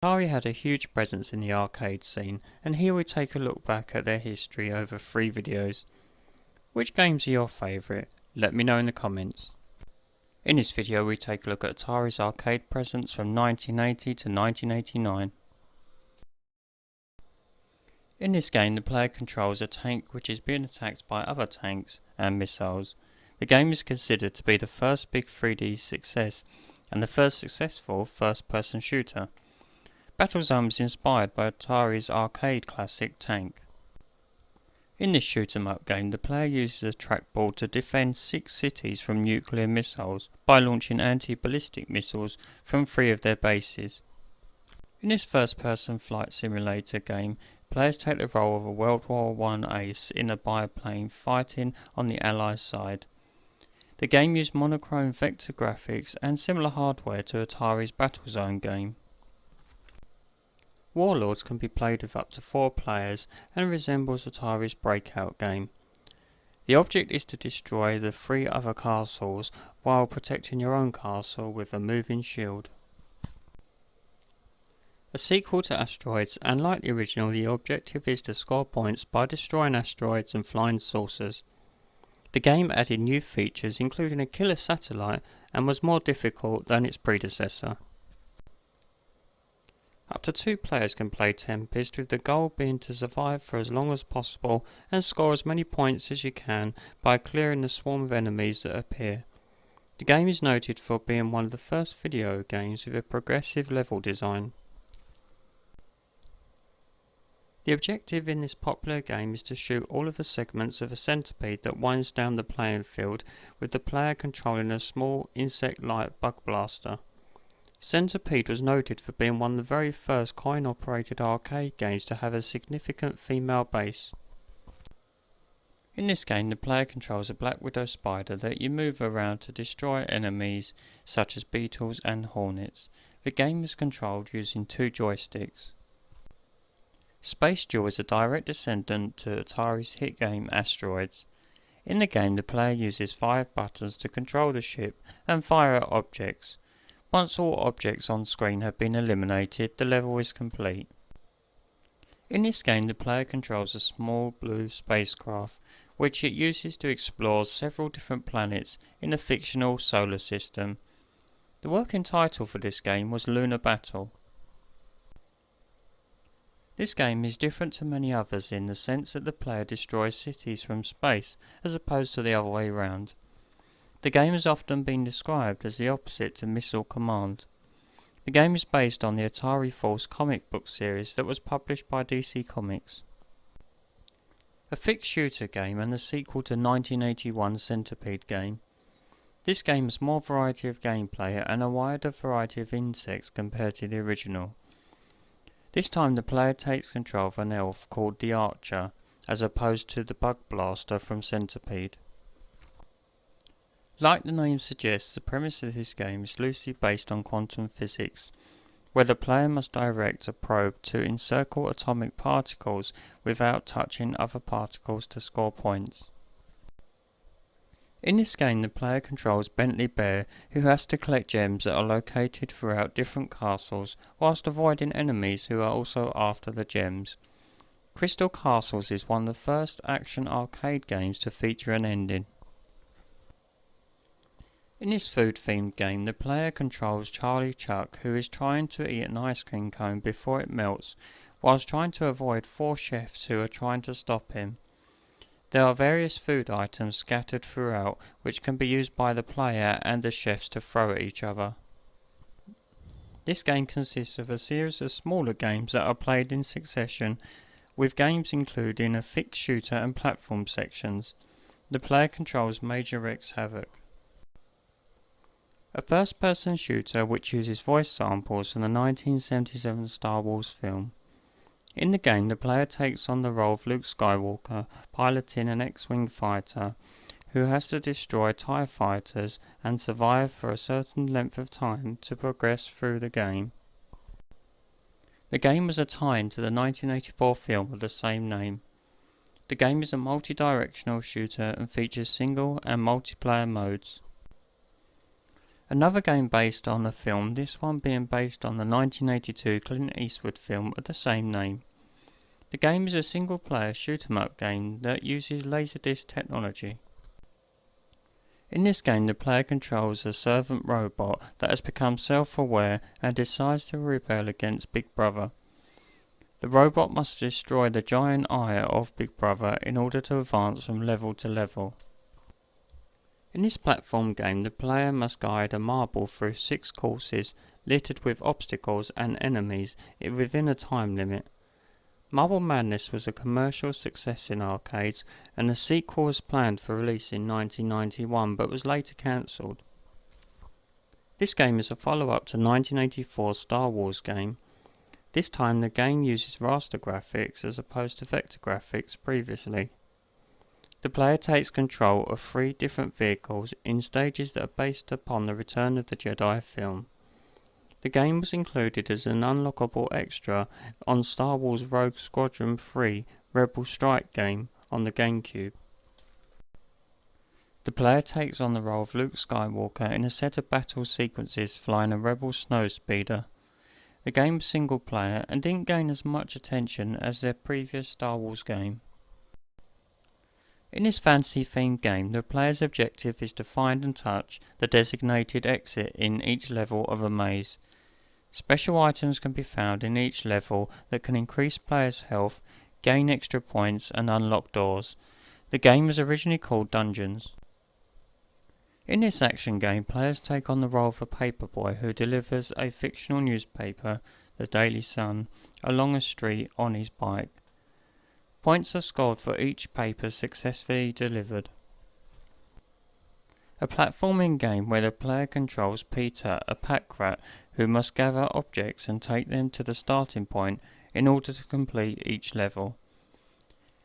Atari had a huge presence in the arcade scene, and here we take a look back at their history over 3 videos. Which games are your favourite? Let me know in the comments. In this video we take a look at Atari's arcade presence from 1980 to 1989. In this game the player controls a tank which is being attacked by other tanks and missiles. The game is considered to be the first big 3D success and the first successful first-person shooter. Battlezone was inspired by Atari's arcade classic Tank. In this shoot-'em-up game, the player uses a trackball to defend 6 cities from nuclear missiles by launching anti-ballistic missiles from 3 of their bases. In this first-person flight simulator game, players take the role of a World War I ace in a biplane fighting on the Allied side. The game used monochrome vector graphics and similar hardware to Atari's Battlezone game. Warlords can be played with up to 4 players and resembles Atari's Breakout game. The object is to destroy the 3 other castles while protecting your own castle with a moving shield. A sequel to Asteroids, and like the original, the objective is to score points by destroying asteroids and flying saucers. The game added new features including a killer satellite and was more difficult than its predecessor. Up to 2 players can play Tempest, with the goal being to survive for as long as possible and score as many points as you can by clearing the swarm of enemies that appear. The game is noted for being one of the first video games with a progressive level design. The objective in this popular game is to shoot all of the segments of a centipede that winds down the playing field, with the player controlling a small insect-like bug blaster. Centipede was noted for being one of the very first coin-operated arcade games to have a significant female base. In this game the player controls a Black Widow spider that you move around to destroy enemies such as beetles and hornets. The game is controlled using 2 joysticks. Space Duel is a direct descendant to Atari's hit game Asteroids. In the game the player uses 5 buttons to control the ship and fire at objects. Once all objects on screen have been eliminated, the level is complete. In this game the player controls a small blue spacecraft, which it uses to explore several different planets in the fictional solar system. The working title for this game was Lunar Battle. This game is different to many others in the sense that the player destroys cities from space, as opposed to the other way around. The game has often been described as the opposite to Missile Command. The game is based on the Atari Force comic book series that was published by DC Comics. A fixed shooter game and the sequel to 1981's Centipede game. This game has more variety of gameplay and a wider variety of insects compared to the original. This time the player takes control of an elf called the Archer, as opposed to the bug blaster from Centipede. Like the name suggests, the premise of this game is loosely based on quantum physics, where the player must direct a probe to encircle atomic particles without touching other particles to score points. In this game the player controls Bentley Bear, who has to collect gems that are located throughout different castles whilst avoiding enemies who are also after the gems. Crystal Castles is one of the first action arcade games to feature an ending. In this food-themed game, the player controls Charlie Chuck, who is trying to eat an ice cream cone before it melts, whilst trying to avoid 4 chefs who are trying to stop him. There are various food items scattered throughout, which can be used by the player and the chefs to throw at each other. This game consists of a series of smaller games that are played in succession, with games including a fixed shooter and platform sections. The player controls Major X Havoc. A first-person shooter which uses voice samples from the 1977 Star Wars film. In the game, the player takes on the role of Luke Skywalker, piloting an X-Wing fighter, who has to destroy TIE fighters and survive for a certain length of time to progress through the game. The game was a tie-in to the 1984 film of the same name. The game is a multi-directional shooter and features single and multiplayer modes. Another game based on a film, this one being based on the 1982 Clint Eastwood film of the same name. The game is a single-player shoot-'em-up game that uses laserdisc technology. In this game, the player controls a servant robot that has become self-aware and decides to rebel against Big Brother. The robot must destroy the giant eye of Big Brother in order to advance from level to level. In this platform game, the player must guide a marble through 6 courses littered with obstacles and enemies within a time limit. Marble Madness was a commercial success in arcades, and a sequel was planned for release in 1991 but was later cancelled. This game is a follow-up to 1984's Star Wars game. This time the game uses raster graphics as opposed to vector graphics previously. The player takes control of 3 different vehicles in stages that are based upon the Return of the Jedi film. The game was included as an unlockable extra on Star Wars Rogue Squadron 3 Rebel Strike game on the GameCube. The player takes on the role of Luke Skywalker in a set of battle sequences flying a Rebel snowspeeder. The game was single player and didn't gain as much attention as their previous Star Wars game. In this fantasy-themed game, the player's objective is to find and touch the designated exit in each level of a maze. Special items can be found in each level that can increase players' health, gain extra points and unlock doors. The game was originally called Dungeons. In this action game, players take on the role of a paperboy who delivers a fictional newspaper, the Daily Sun, along a street on his bike. Points are scored for each paper successfully delivered. A platforming game where the player controls Peter, a pack rat who must gather objects and take them to the starting point in order to complete each level.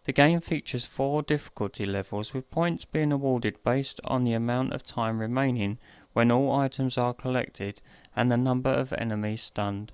The game features 4 difficulty levels, with points being awarded based on the amount of time remaining when all items are collected and the number of enemies stunned.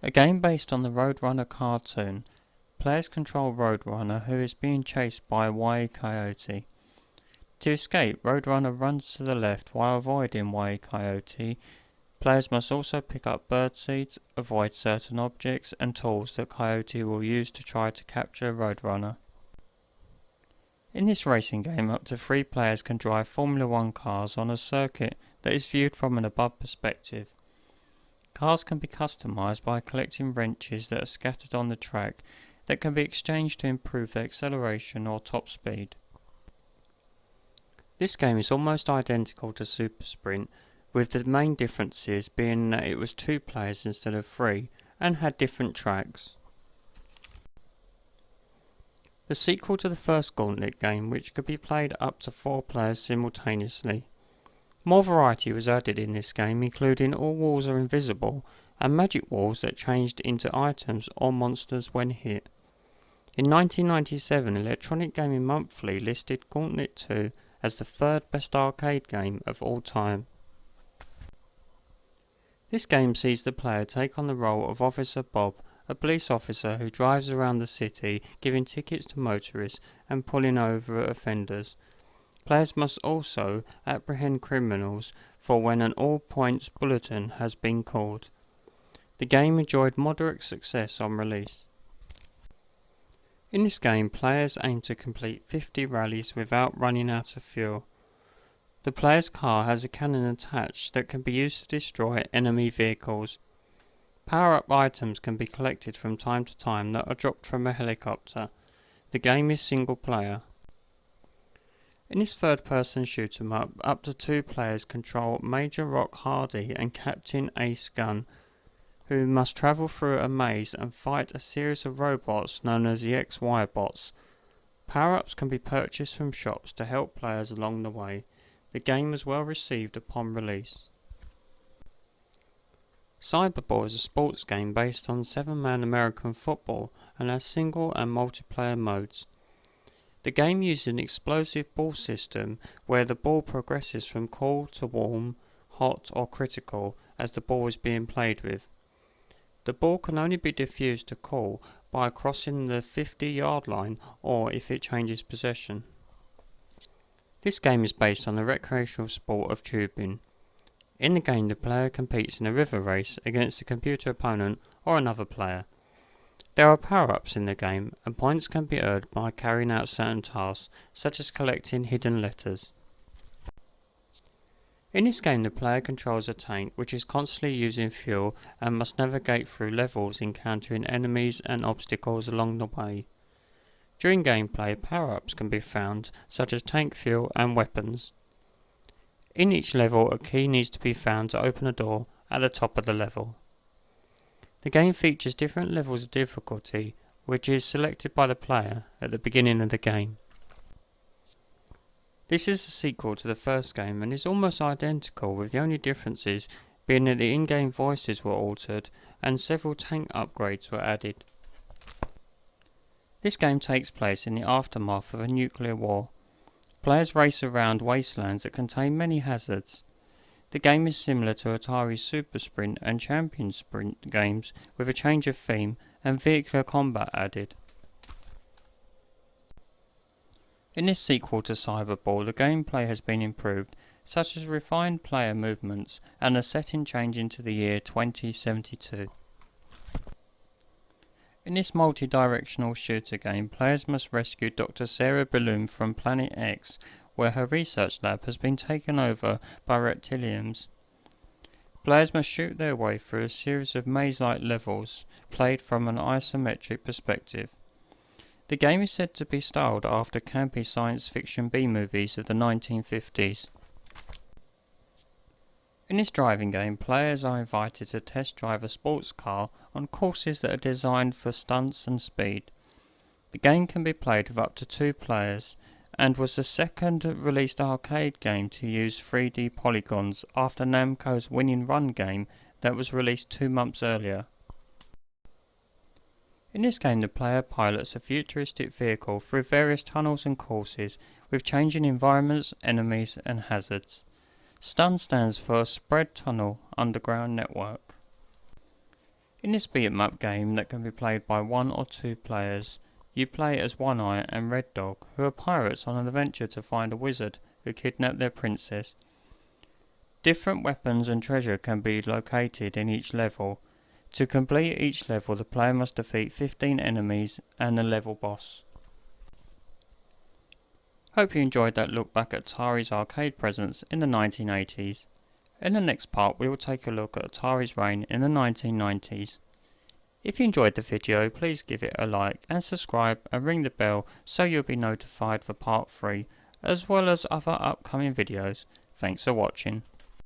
A game based on the Roadrunner cartoon. Players control Roadrunner, who is being chased by a Wile E. Coyote. To escape, Roadrunner runs to the left while avoiding Wile E. Coyote. Players must also pick up birdseeds, avoid certain objects and tools that Coyote will use to try to capture Roadrunner. In this racing game, up to 3 players can drive Formula 1 cars on a circuit that is viewed from an above perspective. Cars can be customised by collecting wrenches that are scattered on the track that can be exchanged to improve their acceleration or top speed. This game is almost identical to Super Sprint, with the main differences being that it was 2 players instead of 3 and had different tracks. The sequel to the first Gauntlet game, which could be played up to 4 players simultaneously. More variety was added in this game, including all walls are invisible and magic walls that changed into items or monsters when hit. In 1997, Electronic Gaming Monthly listed Gauntlet 2 as the 3rd best arcade game of all time. This game sees the player take on the role of Officer Bob, a police officer who drives around the city giving tickets to motorists and pulling over offenders. Players must also apprehend criminals for when an all-points bulletin has been called. The game enjoyed moderate success on release. In this game, players aim to complete 50 rallies without running out of fuel. The player's car has a cannon attached that can be used to destroy enemy vehicles. Power-up items can be collected from time to time that are dropped from a helicopter. The game is single player. In this third-person shoot-'em-up, up to 2 players control Major Rock Hardy and Captain Ace Gunn, who must travel through a maze and fight a series of robots known as the XY bots. Power-ups can be purchased from shops to help players along the way. The game was well received upon release. Cyberball is a sports game based on 7-man American football and has single and multiplayer modes. The game uses an explosive ball system where the ball progresses from cool to warm, hot or critical as the ball is being played with. The ball can only be diffused to cool by crossing the 50-yard line or if it changes possession. This game is based on the recreational sport of tubing. In the game, the player competes in a river race against a computer opponent or another player. There are power-ups in the game, and points can be earned by carrying out certain tasks, such as collecting hidden letters. In this game, the player controls a tank which is constantly using fuel and must navigate through levels encountering enemies and obstacles along the way. During gameplay, power-ups can be found, such as tank fuel and weapons. In each level, a key needs to be found to open a door at the top of the level. The game features different levels of difficulty, which is selected by the player at the beginning of the game. This is a sequel to the first game and is almost identical, with the only differences being that the in-game voices were altered and several tank upgrades were added. This game takes place in the aftermath of a nuclear war. Players race around wastelands that contain many hazards. The game is similar to Atari's Super Sprint and Champion Sprint games, with a change of theme and vehicular combat added. In this sequel to Cyberball, the gameplay has been improved, such as refined player movements and a setting changing to the year 2072. In this multi-directional shooter game, players must rescue Dr. Sarah Balloon from Planet X, where her research lab has been taken over by reptilians. Players must shoot their way through a series of maze-like levels, played from an isometric perspective. The game is said to be styled after campy science fiction B-movies of the 1950s. In this driving game, players are invited to test drive a sports car on courses that are designed for stunts and speed. The game can be played with up to 2 players, and was the second released arcade game to use 3D polygons after Namco's Winning Run game that was released 2 months earlier. In this game, the player pilots a futuristic vehicle through various tunnels and courses with changing environments, enemies and hazards. STUN stands for Spread Tunnel Underground Network. In this beat-em-up game that can be played by 1 or 2 players, you play as One Eye and Red Dog, who are pirates on an adventure to find a wizard who kidnapped their princess. Different weapons and treasure can be located in each level. To complete each level, the player must defeat 15 enemies and a level boss. Hope you enjoyed that look back at Atari's arcade presence in the 1980s. In the next part, we will take a look at Atari's reign in the 1990s. If you enjoyed the video, please give it a like and subscribe and ring the bell so you'll be notified for part 3, as well as other upcoming videos. Thanks for watching.